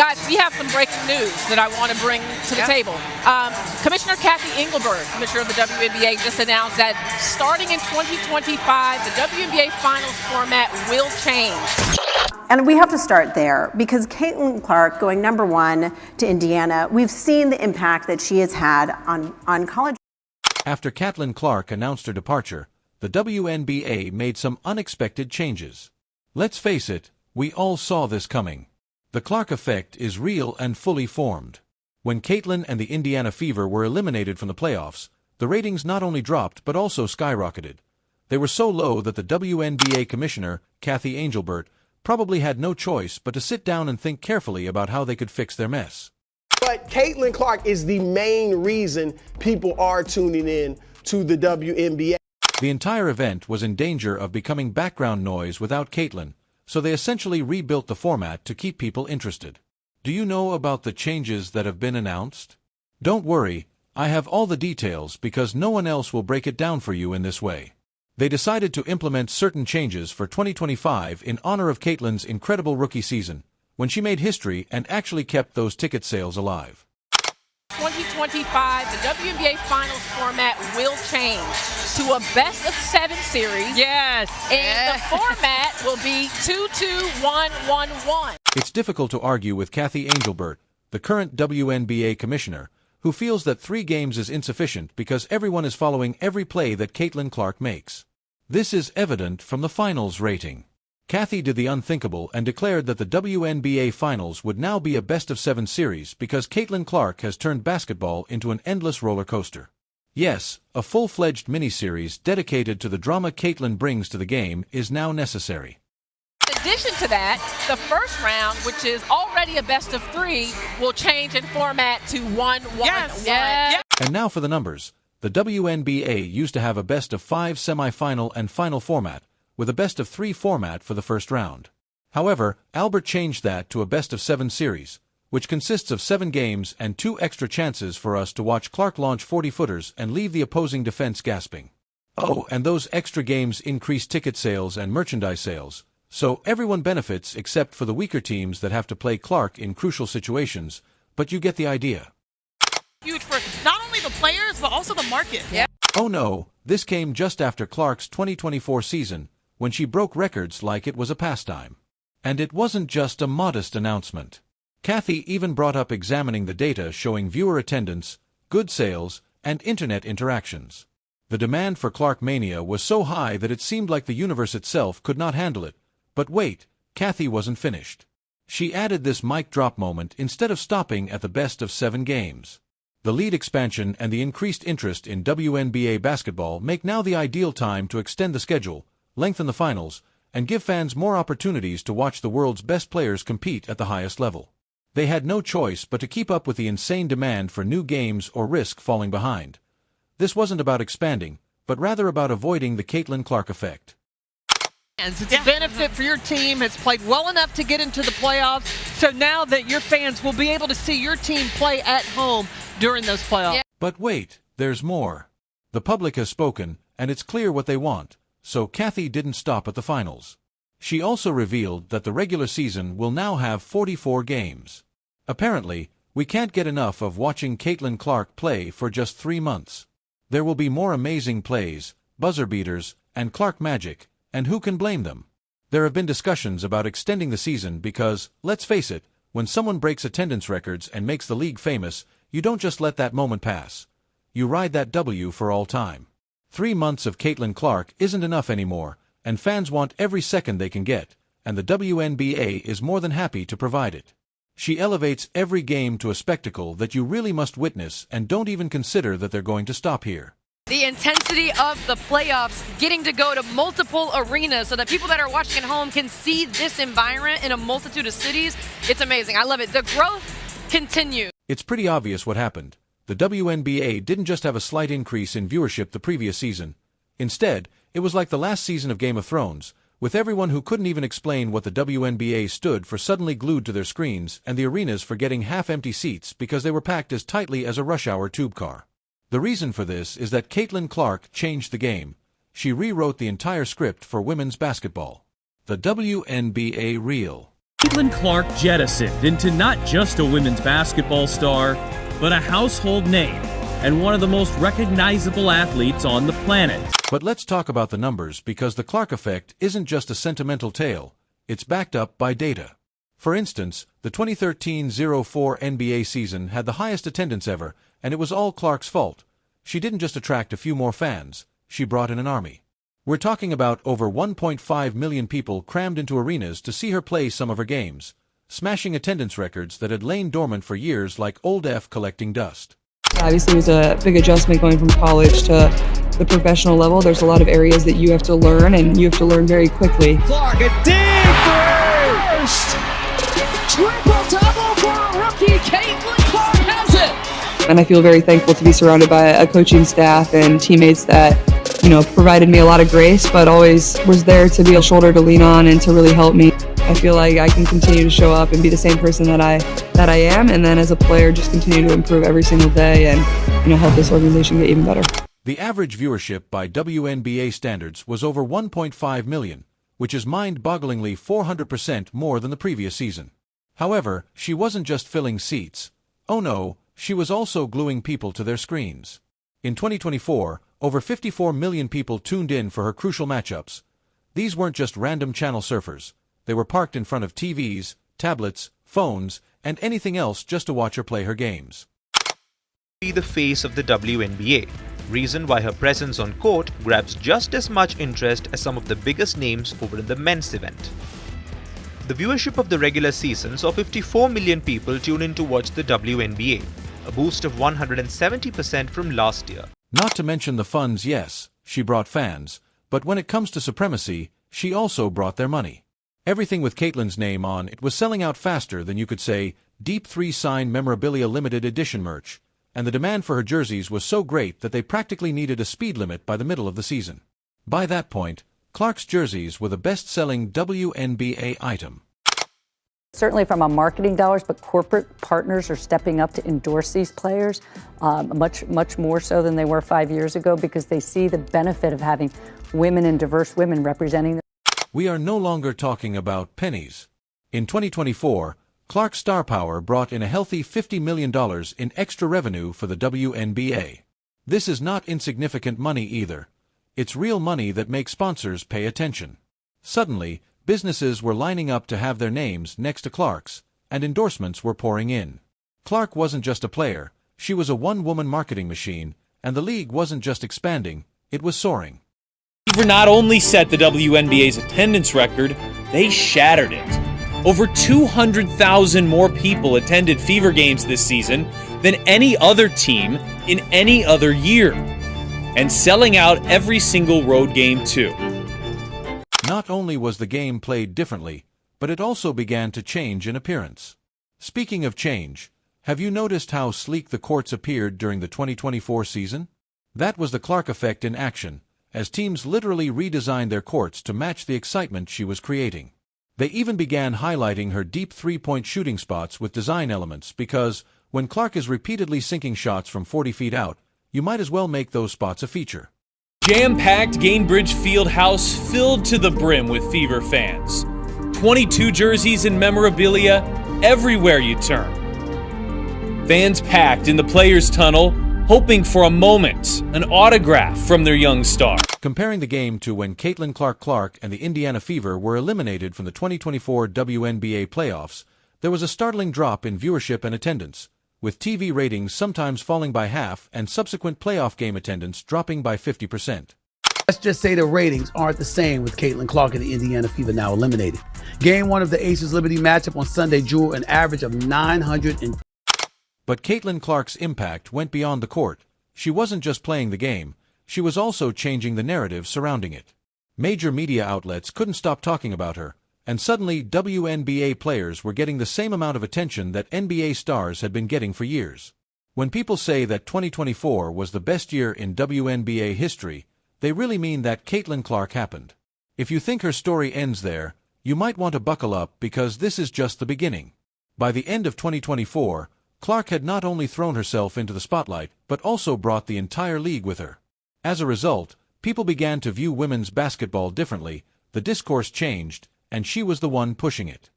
Guys, we have some breaking news that I want to bring to the table. Commissioner Kathy Engelbert, Commissioner of the WNBA, just announced that starting in 2025, the WNBA Finals format will change. And we have to start there because Caitlin Clark going #1 to Indiana, we've seen the impact that she has had on college. After Caitlin Clark announced her departure, the WNBA made some unexpected changes. Let's face it, we all saw this coming. The Clark effect is real and fully formed. When Caitlin and the Indiana Fever were eliminated from the playoffs, the ratings not only dropped but also skyrocketed. They were so low that the WNBA commissioner, Kathy Engelbert, probably had no choice but to sit down and think carefully about how they could fix their mess. But Caitlin Clark is the main reason people are tuning in to the WNBA. The entire event was in danger of becoming background noise without Caitlin, so they essentially rebuilt the format to keep people interested. Do you know about the changes that have been announced? Don't worry, I have all the details because no one else will break it down for you in this way. They decided to implement certain changes for 2025 in honor of Caitlin's incredible rookie season, when she made history and actually kept those ticket sales alive. 2025, the WNBA Finals format will change to a best-of-7 series. Yes. And the format will be 2-2-1-1-1. It's difficult to argue with Kathy Engelbert, the current WNBA commissioner, who feels that 3 games is insufficient because everyone is following every play that Caitlin Clark makes. This is evident from the finals rating. Kathy did the unthinkable and declared that the WNBA Finals would now be a best-of-7 series because Caitlin Clark has turned basketball into an endless roller coaster. Yes, a full-fledged miniseries dedicated to the drama Caitlin brings to the game is now necessary. In addition to that, the first round, which is already a best-of-3, will change in format to 1-1-1. Yes. And now for the numbers. The WNBA used to have a best-of-5 semifinal and final format, with a best-of-3 format for the first round. However, Albert changed that to a best-of-7 series, which consists of 7 games and 2 extra chances for us to watch Clark launch 40-footers and leave the opposing defense gasping. Oh, and those extra games increase ticket sales and merchandise sales, so everyone benefits except for the weaker teams that have to play Clark in crucial situations, but you get the idea. Huge for not only the players, but also the market. Yeah. Oh no, this came just after Clark's 2024 season, when she broke records like it was a pastime. And it wasn't just a modest announcement. Kathy even brought up examining the data showing viewer attendance, good sales, and internet interactions. The demand for Clark Mania was so high that it seemed like the universe itself could not handle it. But wait, Kathy wasn't finished. She added this mic drop moment instead of stopping at the best-of-7 games. The league expansion and the increased interest in WNBA basketball make now the ideal time to extend the schedule, lengthen the finals, and give fans more opportunities to watch the world's best players compete at the highest level. They had no choice but to keep up with the insane demand for new games or risk falling behind. This wasn't about expanding, but rather about avoiding the Caitlin Clark effect. It's a benefit for your team. Has played well enough to get into the playoffs. So now that your fans will be able to see your team play at home during those playoffs. But wait, there's more. The public has spoken, and it's clear what they want. So Kathy didn't stop at the finals. She also revealed that the regular season will now have 44 games. Apparently, we can't get enough of watching Caitlin Clark play for just 3 months. There will be more amazing plays, buzzer beaters, and Clark magic, and who can blame them? There have been discussions about extending the season because, let's face it, when someone breaks attendance records and makes the league famous, you don't just let that moment pass. You ride that W for all time. 3 months of Caitlin Clark isn't enough anymore, and fans want every second they can get, and the WNBA is more than happy to provide it. She elevates every game to a spectacle that you really must witness and don't even consider that they're going to stop here. The intensity of the playoffs, getting to go to multiple arenas so that people that are watching at home can see this environment in a multitude of cities. It's amazing. I love it. The growth continues. It's pretty obvious what happened. The WNBA didn't just have a slight increase in viewership the previous season. Instead, it was like the last season of Game of Thrones, with everyone who couldn't even explain what the WNBA stood for suddenly glued to their screens and the arenas for getting half-empty seats because they were packed as tightly as a rush-hour tube car. The reason for this is that Caitlin Clark changed the game. She rewrote the entire script for women's basketball. The WNBA Reel. Caitlin Clark jettisoned into not just a women's basketball star, but a household name and one of the most recognizable athletes on the planet. But let's talk about the numbers, because the Clark effect isn't just a sentimental tale, it's backed up by data. For instance, the 2013-04 NBA season had the highest attendance ever, and it was all Clark's fault. She didn't just attract a few more fans, she brought in an army. We're talking about over 1.5 million people crammed into arenas to see her play some of her games, smashing attendance records that had lain dormant for years like old F collecting dust. Obviously, it was a big adjustment going from college to the professional level. There's a lot of areas that you have to learn, and you have to learn very quickly. Clark, a deep first! Triple double for a rookie. Caitlin Clark has it. And I feel very thankful to be surrounded by a coaching staff and teammates that, provided me a lot of grace, but always was there to be a shoulder to lean on and to really help me. I feel like I can continue to show up and be the same person that I am, and then as a player just continue to improve every single day and help this organization get even better. The average viewership by WNBA standards was over 1.5 million, which is mind-bogglingly 400% more than the previous season. However, she wasn't just filling seats. Oh no, she was also gluing people to their screens. In 2024, over 54 million people tuned in for her crucial matchups. These weren't just random channel surfers. They were parked in front of TVs, tablets, phones, and anything else just to watch her play her games. Be the face of the WNBA, reason why her presence on court grabs just as much interest as some of the biggest names over in the men's event. The viewership of the regular season saw 54 million people tune in to watch the WNBA, a boost of 170% from last year. Not to mention the funds, yes, she brought fans, but when it comes to supremacy, she also brought their money. Everything with Caitlin's name on it was selling out faster than you could say Deep 3 sign memorabilia limited edition merch, and the demand for her jerseys was so great that they practically needed a speed limit by the middle of the season. By that point, Clark's jerseys were the best-selling WNBA item. Certainly from a marketing dollars, but corporate partners are stepping up to endorse these players much more so than they were 5 years ago, because they see the benefit of having women and diverse women representing them. We are no longer talking about pennies. In 2024, Clark's star power brought in a healthy $50 million in extra revenue for the WNBA. This is not insignificant money either. It's real money that makes sponsors pay attention. Suddenly, businesses were lining up to have their names next to Clark's, and endorsements were pouring in. Clark wasn't just a player, she was a one-woman marketing machine, and the league wasn't just expanding, it was soaring. Fever not only set the WNBA's attendance record, they shattered it. Over 200,000 more people attended Fever games this season than any other team in any other year, and selling out every single road game too. Not only was the game played differently, but it also began to change in appearance. Speaking of change, have you noticed how sleek the courts appeared during the 2024 season? That was the Clark effect in action, as teams literally redesigned their courts to match the excitement she was creating. They even began highlighting her deep three-point shooting spots with design elements, because when Clark is repeatedly sinking shots from 40 feet out, you might as well make those spots a feature. Jam-packed Gainbridge Field House filled to the brim with Fever fans. 22 jerseys and memorabilia everywhere you turn. Fans packed in the players' tunnel, hoping for a moment, an autograph from their young star. Comparing the game to when Caitlin Clark and the Indiana Fever were eliminated from the 2024 WNBA playoffs, there was a startling drop in viewership and attendance, with TV ratings sometimes falling by half and subsequent playoff game attendance dropping by 50%. Let's just say the ratings aren't the same with Caitlin Clark and the Indiana Fever now eliminated. Game 1 of the Aces Liberty matchup on Sunday drew an average of 900. But Caitlin Clark's impact went beyond the court. She wasn't just playing the game, she was also changing the narrative surrounding it. Major media outlets couldn't stop talking about her, and suddenly WNBA players were getting the same amount of attention that NBA stars had been getting for years. When people say that 2024 was the best year in WNBA history, they really mean that Caitlin Clark happened. If you think her story ends there, you might want to buckle up, because this is just the beginning. By the end of 2024, Clark had not only thrown herself into the spotlight, but also brought the entire league with her. As a result, people began to view women's basketball differently, the discourse changed, and she was the one pushing it.